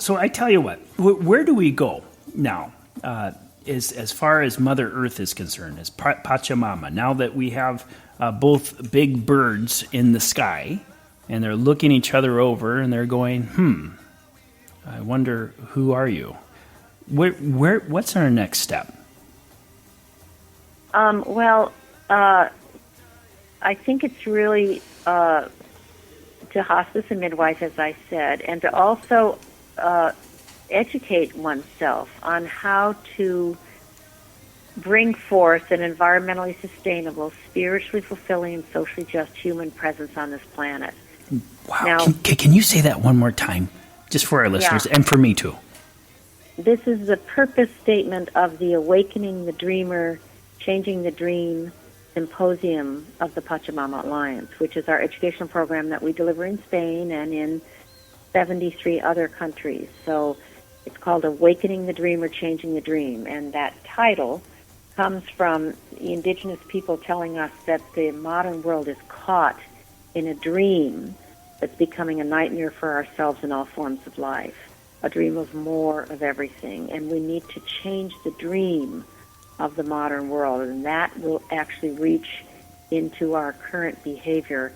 So I tell you what, where do we go now? As far as Mother Earth is concerned, as Pachamama, now that we have both big birds in the sky, and they're looking each other over, and they're going, I wonder, who are you? What's our next step? I think it's really to hospice and midwife, as I said, and to also educate oneself on how to bring forth an environmentally sustainable, spiritually fulfilling, and socially just human presence on this planet. Wow. Now, can you say that one more time, just for our listeners, and for me too? This is the purpose statement of the Awakening the Dreamer, Changing the Dream Symposium of the Pachamama Alliance, which is our educational program that we deliver in Spain and in 73 other countries. So it's called Awakening the Dreamer, Changing the Dream, and that title comes from the indigenous people telling us that the modern world is caught in a dream that's becoming a nightmare for ourselves in all forms of life, a dream of more of everything, and we need to change the dream of the modern world, and that will actually reach into our current behavior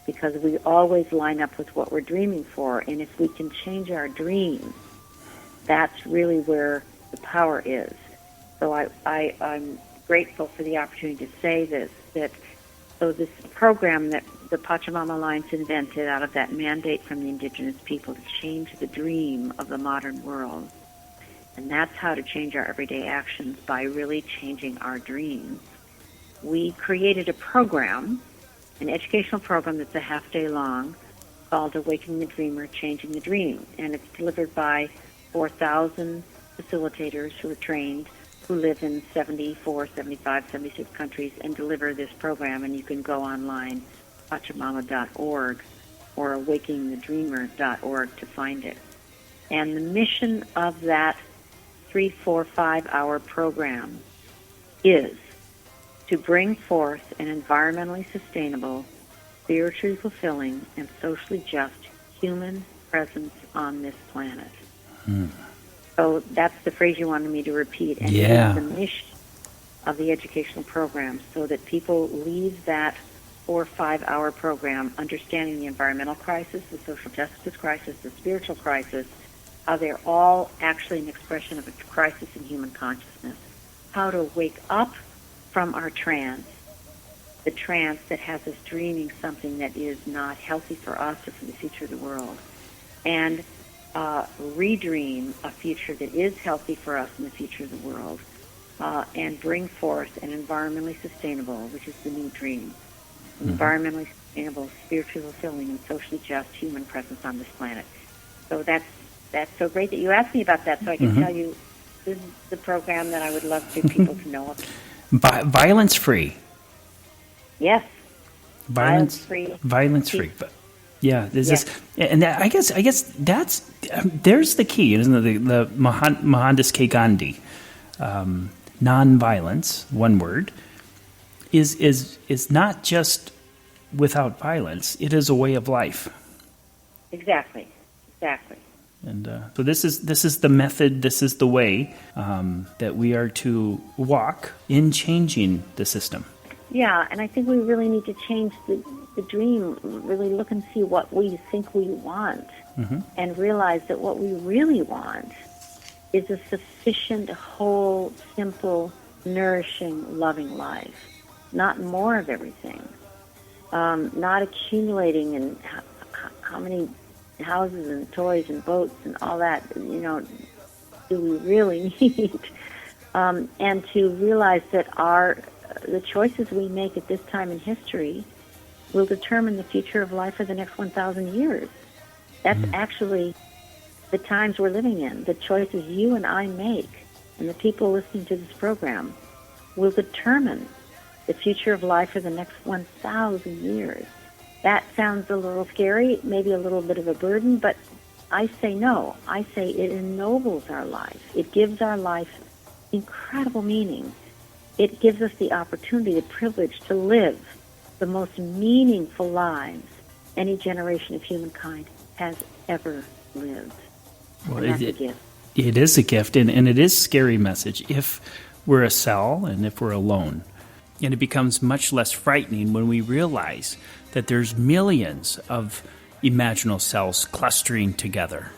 because we always line up with what we're dreaming for, and if we can change our dreams, that's really where the power is. So I'm grateful for the opportunity to say this, so this program that the Pachamama Alliance invented out of that mandate from the indigenous people to change the dream of the modern world. And that's how to change our everyday actions, by really changing our dreams. We created a program, an educational program that's a half day long, called Awakening the Dreamer, Changing the Dream. And it's delivered by 4,000 facilitators who are trained, who live in 74, 75, 76 countries, and deliver this program. And you can go online, Pachamama.org or awakeningthedreamer.org to find it. And the mission of that 3, 4, 5-hour program is to bring forth an environmentally sustainable, spiritually fulfilling, and socially just human presence on this planet. So that's the phrase you wanted me to repeat. And it is the mission of the educational program, so that people leave that 4 or 5-hour program understanding the environmental crisis, the social justice crisis, the spiritual crisis, how they're all actually an expression of a crisis in human consciousness, how to wake up from our trance, the trance that has us dreaming something that is not healthy for us or for the future of the world, and redream a future that is healthy for us in the future of the world, and bring forth an environmentally sustainable, which is the new dream, environmentally sustainable, spiritually fulfilling, and socially just human presence on this planet. So that's so great that you asked me about that, so I can tell you this is the program that I would love for people to know about. Violence-free. Yes. Violence-free. Violence-free. But yeah, this, and that, I guess that's there's the key, isn't it? The Mohandas K. Gandhi, non-violence, one word, is not just without violence. It is a way of life. Exactly. And so this is the method, this is the way that we are to walk in changing the system. Yeah, and I think we really need to change the dream, really look and see what we think we want, and realize that what we really want is a sufficient, whole, simple, nourishing, loving life. Not more of everything. Not accumulating in how many houses and toys and boats and all that, do we really need? And to realize that the choices we make at this time in history will determine the future of life for the next 1,000 years. That's actually the times we're living in. The choices you and I make, and the people listening to this program, will determine the future of life for the next 1,000 years. That sounds a little scary, maybe a little bit of a burden, but I say no. I say it ennobles our life. It gives our life incredible meaning. It gives us the opportunity, the privilege to live the most meaningful lives any generation of humankind has ever lived. Well, and that's a gift. It is a gift, and it is a scary message if we're a cell and if we're alone. And it becomes much less frightening when we realize that there's millions of imaginal cells clustering together.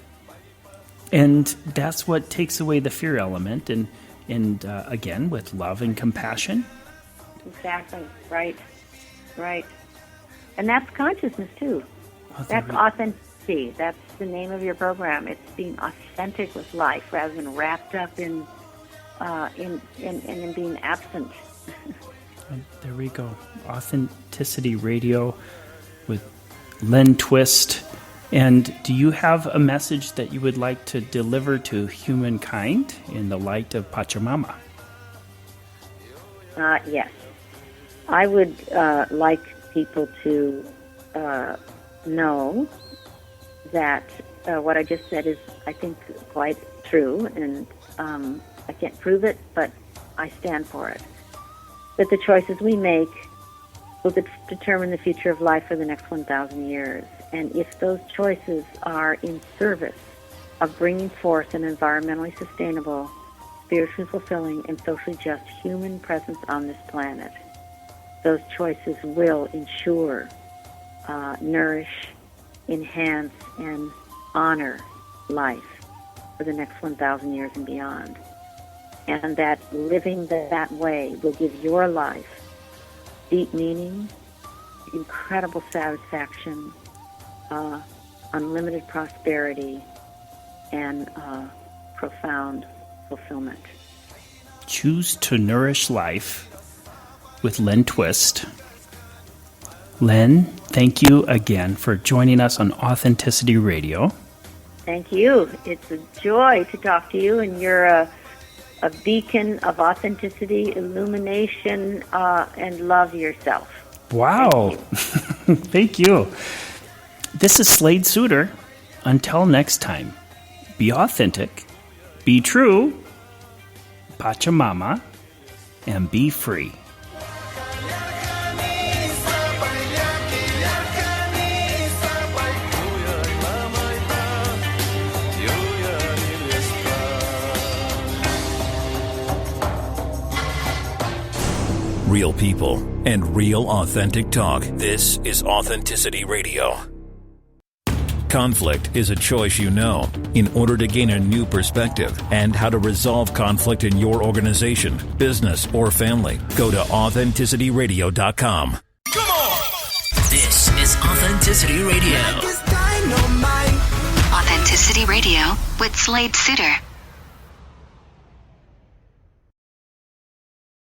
And that's what takes away the fear element, and again, with love and compassion. Exactly, right. And that's consciousness, too. Oh, that's authenticity. That's the name of your program. It's being authentic with life rather than wrapped up in being absent. There we go. Authenticity Radio with Lynne Twist. And do you have a message that you would like to deliver to humankind in the light of Pachamama? Yes. I would like people to know that what I just said is, I think, quite true, and I can't prove it, but I stand for it. That the choices we make will determine the future of life for the next 1,000 years. And if those choices are in service of bringing forth an environmentally sustainable, spiritually fulfilling, and socially just human presence on this planet, those choices will ensure, nourish, enhance, and honor life for the next 1,000 years and beyond. And that living that way will give your life deep meaning, incredible satisfaction, unlimited prosperity, and profound fulfillment. Choose to nourish life with Lynne Twist. Lynne, thank you again for joining us on Authenticity Radio. Thank you. It's a joy to talk to you, and you're a beacon of authenticity, illumination, and love yourself. Wow. Thank you. This is Slade-Suiter. Until next time, be authentic, be true, Pachamama, and be free. Real people and real authentic talk. This is Authenticity Radio. Conflict is a choice you know. In order to gain a new perspective and how to resolve conflict in your organization, business, or family, go to AuthenticityRadio.com. Come on! This is Authenticity Radio. Authenticity Radio with Slade-Suiter.